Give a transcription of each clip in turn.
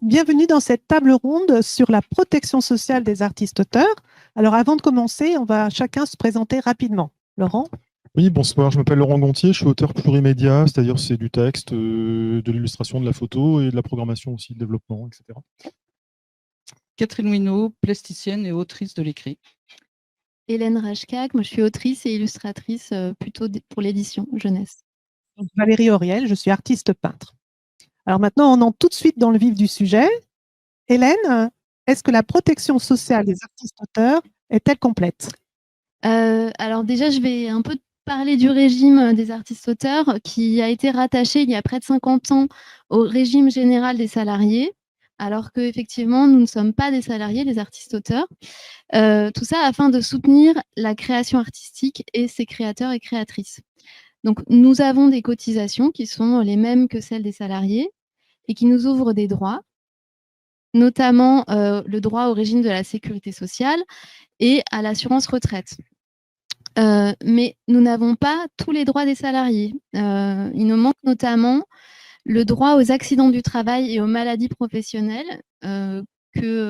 Bienvenue dans cette table ronde sur la protection sociale des artistes-auteurs. Alors, avant de commencer, on va chacun se présenter rapidement. Laurent? Oui, bonsoir, je m'appelle Laurent Gontier, je suis auteur plurimédia, c'est-à-dire c'est du texte, de l'illustration, de la photo et de la programmation aussi, le développement, etc. Catherine Winaud, plasticienne et autrice de l'écrit. Hélène Rachkak, moi je suis autrice et illustratrice plutôt pour l'édition jeunesse. Valérie Auriel, je suis artiste peintre. Alors maintenant, on entre tout de suite dans le vif du sujet. Hélène, est-ce que la protection sociale des artistes-auteurs est-elle complète? Alors déjà, je vais un peu parler du régime des artistes-auteurs qui a été rattaché il y a près de 50 ans au régime général des salariés, alors qu'effectivement, nous ne sommes pas des salariés, des artistes-auteurs. Tout ça afin de soutenir la création artistique et ses créateurs et créatrices. Donc, nous avons des cotisations qui sont les mêmes que celles des salariés et qui nous ouvrent des droits, notamment le droit au régime de la sécurité sociale et à l'assurance retraite. Mais nous n'avons pas tous les droits des salariés. Il nous manque notamment le droit aux accidents du travail et aux maladies professionnelles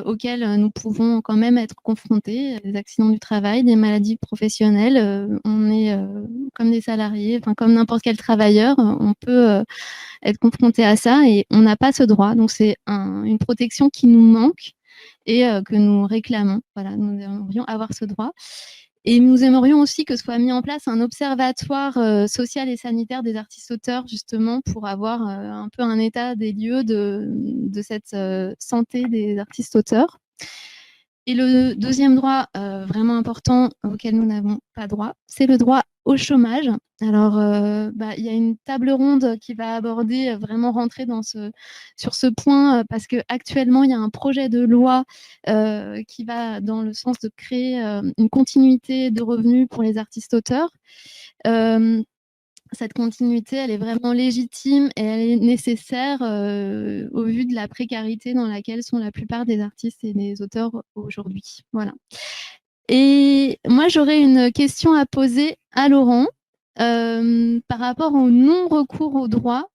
auxquels nous pouvons quand même être confrontés. Des accidents du travail, des maladies professionnelles, on est comme des salariés, enfin comme n'importe quel travailleur, on peut être confronté à ça et on n'a pas ce droit. Donc c'est une protection qui nous manque et que nous réclamons. Voilà, nous aimerions avoir ce droit. Et nous aimerions aussi que soit mis en place un observatoire social et sanitaire des artistes-auteurs, justement, pour avoir un peu un état des lieux de cette santé des artistes-auteurs. Et le deuxième droit vraiment important auquel nous n'avons pas droit, c'est le droit au chômage. Alors, il y a une table ronde qui va aborder, vraiment rentrer sur ce point, parce qu'actuellement, il y a un projet de loi qui va dans le sens de créer une continuité de revenus pour les artistes-auteurs. Cette continuité, elle est vraiment légitime et elle est nécessaire au vu de la précarité dans laquelle sont la plupart des artistes et des auteurs aujourd'hui. Voilà. Et moi, j'aurais une question à poser à Laurent par rapport au non-recours au droit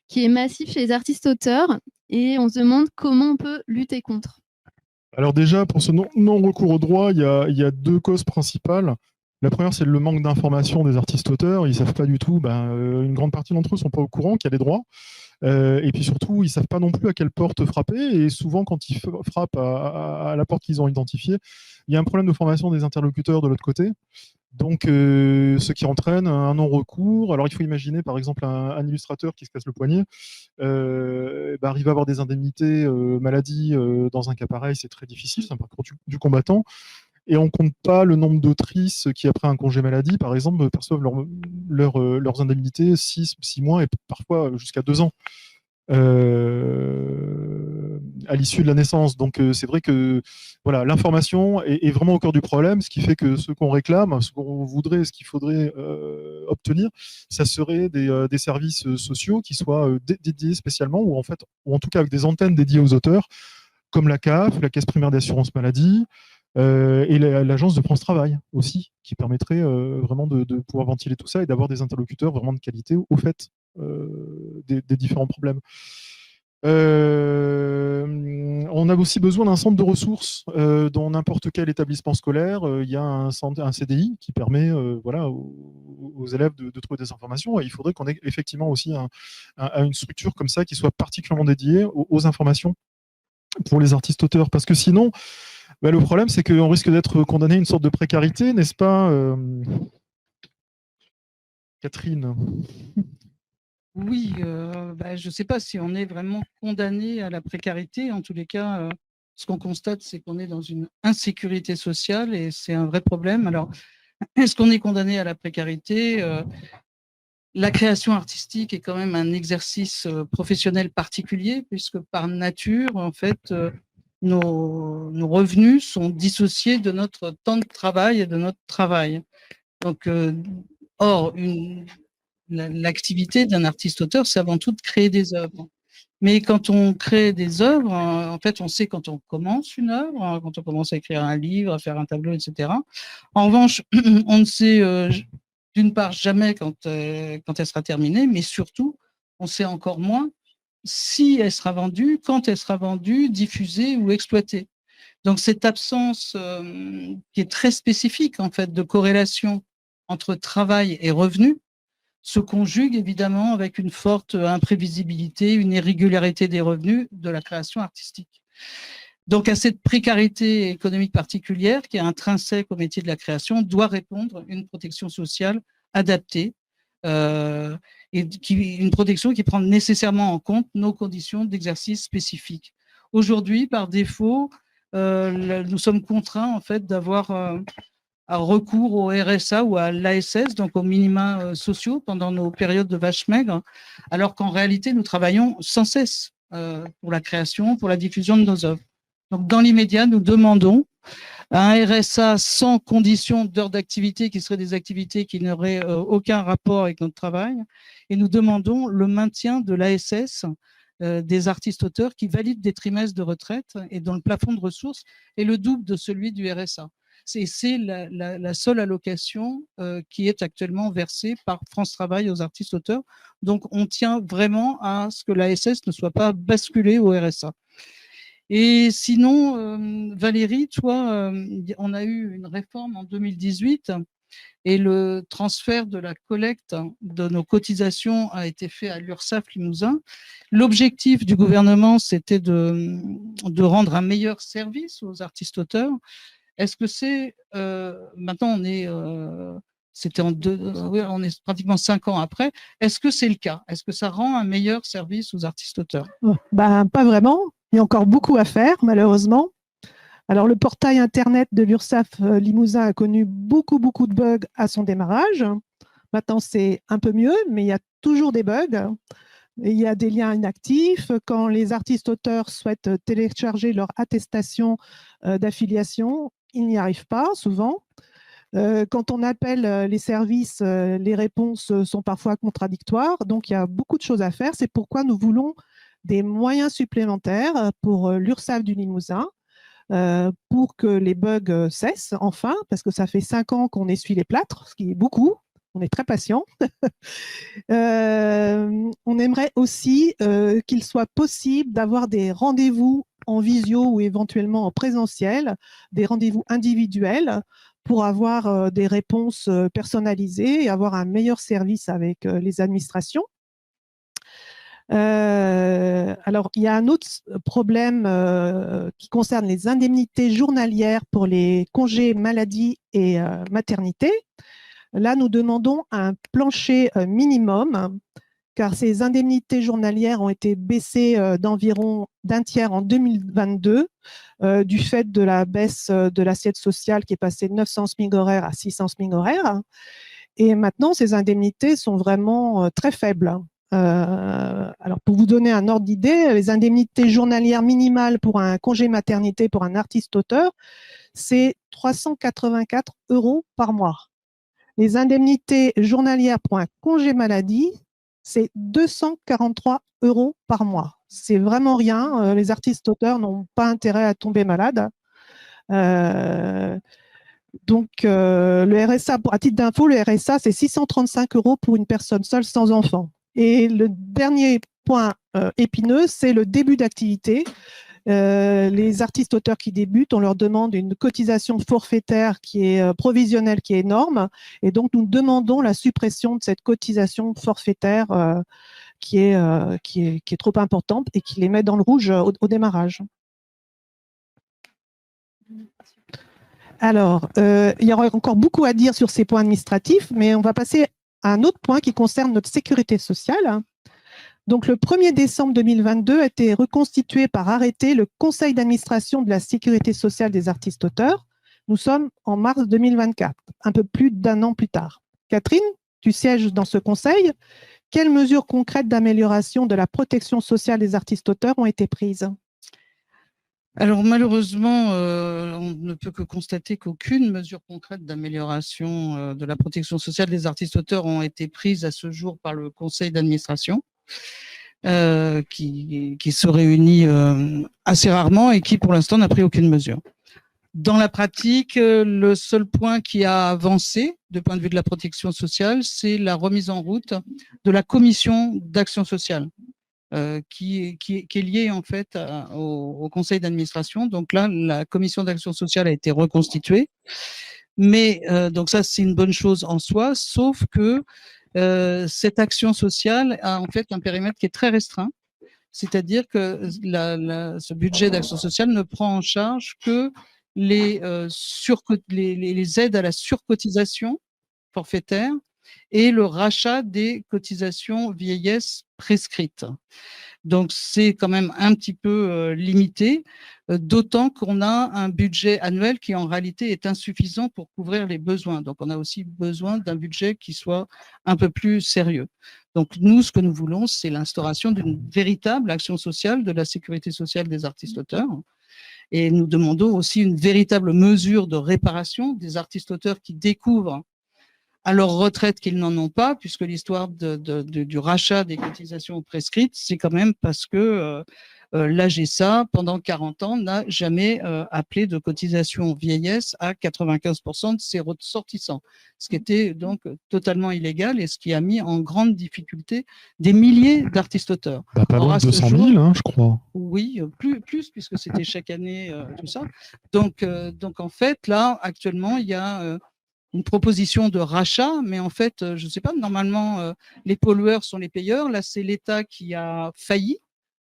qui est massif chez les artistes-auteurs et on se demande comment on peut lutter contre. Alors déjà, pour ce non-recours au droit, il y a deux causes principales. La première, c'est le manque d'information des artistes-auteurs. Ils ne savent pas du tout, une grande partie d'entre eux ne sont pas au courant qu'il y a des droits. Et puis surtout, ils ne savent pas non plus à quelle porte frapper. Et souvent, quand ils frappent à la porte qu'ils ont identifiée, il y a un problème de formation des interlocuteurs de l'autre côté. Donc, ce qui entraîne un non-recours. Alors, il faut imaginer, par exemple, un illustrateur qui se casse le poignet, arrive à avoir des indemnités maladie dans un cas pareil, c'est très difficile, c'est un parcours du combattant. Et on ne compte pas le nombre d'autrices qui, après un congé maladie, par exemple, perçoivent leurs indemnités 6 mois et parfois jusqu'à 2 ans à l'issue de la naissance. Donc c'est vrai que voilà, l'information est vraiment au cœur du problème, ce qui fait que ce qu'on réclame, ce qu'on voudrait, ce qu'il faudrait obtenir, ça serait des services sociaux qui soient dédiés spécialement, ou en tout cas avec des antennes dédiées aux auteurs, comme la CAF, la Caisse primaire d'assurance maladie, et l'agence de France Travail aussi, qui permettrait vraiment de pouvoir ventiler tout ça et d'avoir des interlocuteurs vraiment de qualité au fait des différents problèmes. On a aussi besoin d'un centre de ressources dans n'importe quel établissement scolaire. Il y a un CDI qui permet aux élèves de trouver des informations. Et il faudrait qu'on ait effectivement aussi une structure comme ça qui soit particulièrement dédiée aux informations pour les artistes-auteurs. Parce que sinon, le problème, c'est qu'on risque d'être condamné à une sorte de précarité, n'est-ce pas, Catherine? Oui, je ne sais pas si on est vraiment condamné à la précarité. En tous les cas, ce qu'on constate, c'est qu'on est dans une insécurité sociale et c'est un vrai problème. Alors, est-ce qu'on est condamné à la précarité? La création artistique est quand même un exercice professionnel particulier, puisque par nature, en fait, nos revenus sont dissociés de notre temps de travail et de notre travail. Donc, or, l'activité d'un artiste-auteur, c'est avant tout de créer des œuvres. Mais quand on crée des œuvres, en fait, on sait quand on commence une œuvre, quand on commence à écrire un livre, à faire un tableau, etc. En revanche, on ne sait d'une part jamais quand elle sera terminée, mais surtout, on sait encore moins si elle sera vendue, quand elle sera vendue, diffusée ou exploitée. Donc cette absence qui est très spécifique en fait de corrélation entre travail et revenus se conjugue évidemment avec une forte imprévisibilité, une irrégularité des revenus de la création artistique. Donc à cette précarité économique particulière qui est intrinsèque au métier de la création doit répondre une protection sociale adaptée et une protection qui prend nécessairement en compte nos conditions d'exercice spécifiques. Aujourd'hui, par défaut, nous sommes contraints en fait d'avoir un recours au RSA ou à l'ASS, donc aux minima sociaux pendant nos périodes de vaches maigres, alors qu'en réalité, nous travaillons sans cesse pour la création, pour la diffusion de nos œuvres. Donc, dans l'immédiat, nous demandons un RSA sans condition d'heures d'activité, qui seraient des activités qui n'auraient aucun rapport avec notre travail, et nous demandons le maintien de l'ASS des artistes-auteurs qui valident des trimestres de retraite et dont le plafond de ressources est le double de celui du RSA. C'est la seule allocation qui est actuellement versée par France Travail aux artistes-auteurs. Donc, on tient vraiment à ce que l'ASS ne soit pas basculée au RSA. Et sinon, Valérie, toi, on a eu une réforme en 2018 et le transfert de la collecte de nos cotisations a été fait à l'URSSAF Limousin. L'objectif du gouvernement, c'était de rendre un meilleur service aux artistes-auteurs. Est-ce que c'est maintenant on est on est pratiquement 5 ans après. Est-ce que c'est le cas? Est-ce que ça rend un meilleur service aux artistes-auteurs? Ben, pas vraiment. Il y a encore beaucoup à faire, malheureusement. Alors, le portail Internet de l'URSSAF Limousin a connu beaucoup de bugs à son démarrage. Maintenant, c'est un peu mieux, mais il y a toujours des bugs. Et il y a des liens inactifs. Quand les artistes-auteurs souhaitent télécharger leur attestation d'affiliation, ils n'y arrivent pas, souvent. Quand on appelle les services, les réponses sont parfois contradictoires. Donc, il y a beaucoup de choses à faire. C'est pourquoi nous voulons des moyens supplémentaires pour l'URSSAF du Limousin, pour que les bugs cessent enfin, parce que ça fait 5 ans qu'on essuie les plâtres, ce qui est beaucoup. On est très patient. On aimerait aussi qu'il soit possible d'avoir des rendez-vous en visio ou éventuellement en présentiel, des rendez-vous individuels pour avoir des réponses personnalisées et avoir un meilleur service avec les administrations. Alors, il y a un autre problème qui concerne les indemnités journalières pour les congés maladie et maternité. Là, nous demandons un plancher minimum, car ces indemnités journalières ont été baissées d'environ d'un tiers en 2022 du fait de la baisse de l'assiette sociale qui est passée de 900 SMIC horaires à 600 SMIC horaires. Et maintenant, ces indemnités sont vraiment très faibles. Alors, pour vous donner un ordre d'idée, les indemnités journalières minimales pour un congé maternité pour un artiste-auteur, c'est 384 € par mois. Les indemnités journalières pour un congé maladie, c'est 243 € par mois. C'est vraiment rien. Les artistes-auteurs n'ont pas intérêt à tomber malades. Donc, le RSA, à titre d'info, le RSA, c'est 635 € pour une personne seule sans enfant. Et le dernier point épineux, c'est le début d'activité. Les artistes-auteurs qui débutent, on leur demande une cotisation forfaitaire qui est provisionnelle, qui est énorme. Et donc, nous demandons la suppression de cette cotisation forfaitaire qui est trop importante et qui les met dans le rouge au démarrage. Alors, il y aura encore beaucoup à dire sur ces points administratifs, mais on va passer à un autre point qui concerne notre sécurité sociale. Donc, le 1er décembre 2022 a été reconstitué par arrêté le Conseil d'administration de la sécurité sociale des artistes-auteurs. Nous sommes en mars 2024, un peu plus d'1 an plus tard. Catherine, tu sièges dans ce conseil. Quelles mesures concrètes d'amélioration de la protection sociale des artistes-auteurs ont été prises ? Alors malheureusement, on ne peut que constater qu'aucune mesure concrète d'amélioration de la protection sociale des artistes-auteurs ont été prises à ce jour par le conseil d'administration, qui se réunit assez rarement et qui pour l'instant n'a pris aucune mesure. Dans la pratique, le seul point qui a avancé de point de vue de la protection sociale, c'est la remise en route de la commission d'action sociale, qui est lié en fait au conseil d'administration. Donc là, la commission d'action sociale a été reconstituée. Mais donc ça, c'est une bonne chose en soi, sauf que cette action sociale a en fait un périmètre qui est très restreint. C'est-à-dire que ce budget d'action sociale ne prend en charge que les aides à la surcotisation forfaitaire et le rachat des cotisations vieillesse prescrites. Donc, c'est quand même un petit peu limité, d'autant qu'on a un budget annuel qui, en réalité, est insuffisant pour couvrir les besoins. Donc, on a aussi besoin d'un budget qui soit un peu plus sérieux. Donc, nous, ce que nous voulons, c'est l'instauration d'une véritable action sociale de la sécurité sociale des artistes-auteurs. Et nous demandons aussi une véritable mesure de réparation des artistes-auteurs qui découvrent à leur retraite qu'ils n'en ont pas, puisque l'histoire du rachat des cotisations prescrites, c'est quand même parce que l'AGSA, pendant 40 ans, n'a jamais appelé de cotisation vieillesse à 95% de ses ressortissants, ce qui était donc totalement illégal et ce qui a mis en grande difficulté des milliers d'artistes-auteurs. Pas loin de 200 000, hein, je crois. Oui, plus puisque c'était chaque année, tout ça. Donc en fait, là, actuellement, il y a une proposition de rachat, mais en fait, je ne sais pas, normalement, les pollueurs sont les payeurs. Là, c'est l'État qui a failli.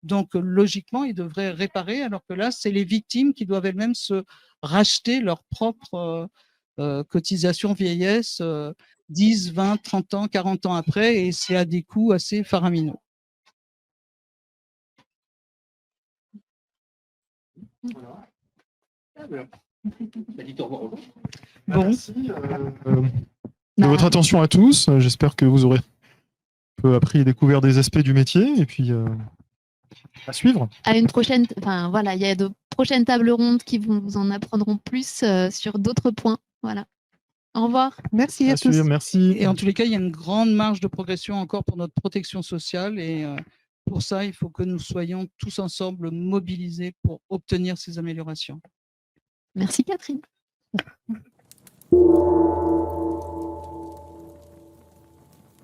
Donc, logiquement, il devrait réparer, alors que là, c'est les victimes qui doivent elles-mêmes se racheter leur propre cotisation vieillesse 10, 20, 30 ans, 40 ans après, et c'est à des coûts assez faramineux. Voilà. Bon. Merci de votre attention à tous. J'espère que vous aurez un peu appris et découvert des aspects du métier. Et puis, à suivre. À une prochaine, enfin voilà, il y a de prochaines tables rondes qui vous en apprendront plus sur d'autres points. Voilà. Au revoir. Merci à tous. Suivre, merci. Et en tous les cas, il y a une grande marge de progression encore pour notre protection sociale. Et pour ça, il faut que nous soyons tous ensemble mobilisés pour obtenir ces améliorations. Merci Catherine.